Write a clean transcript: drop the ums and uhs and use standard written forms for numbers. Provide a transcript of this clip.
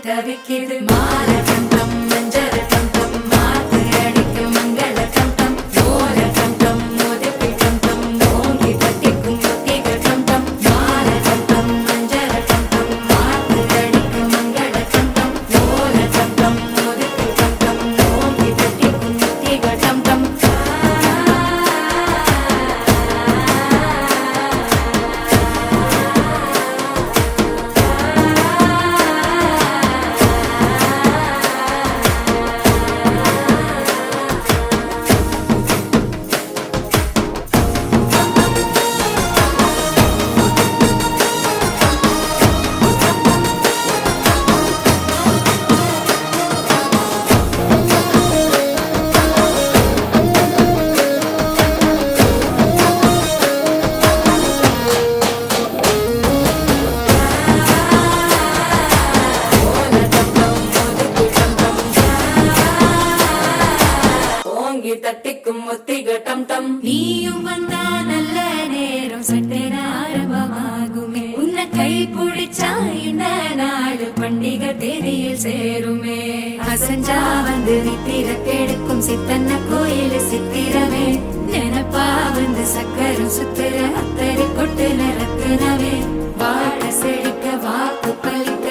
தவிக்கிது மால கண்டம் மஞ்சள் கண்டம் மாத்து அடிக்கு மங்கள கண்டம் ஓல கண்டம் மோதிப்பி கண்டம் ஓங்கி தட்டிக்கும் முத்திக கண்டம் மால கண்டம் மஞ்சள் கண்டம் மாத்து அடிக்கு மங்கள கண்டம் ஓல கண்டம் மோதிப்பி கண்டம் ஓங்கி தட்டிக்கும் முத்திக கண்டம் தட்டிக்கும் முத்திக டம் டம் நீயும் வந்தா நல்ல நேரம் சட்டென ஆரம்பமாகுமே உன்னை கை பிடிச்சா இந்த நாடு பண்டிகை தேதியில் சேருமே அசஞ்சா வந்து நித்திர கெடுக்கும் சித்தன்ன கோயில் சித்திரமே நினப்பா வந்து சக்கரம் சுத்துற அத்தரி கொட்டு நிறத்துனவே வாழ செழிக்க வாக்கு பலி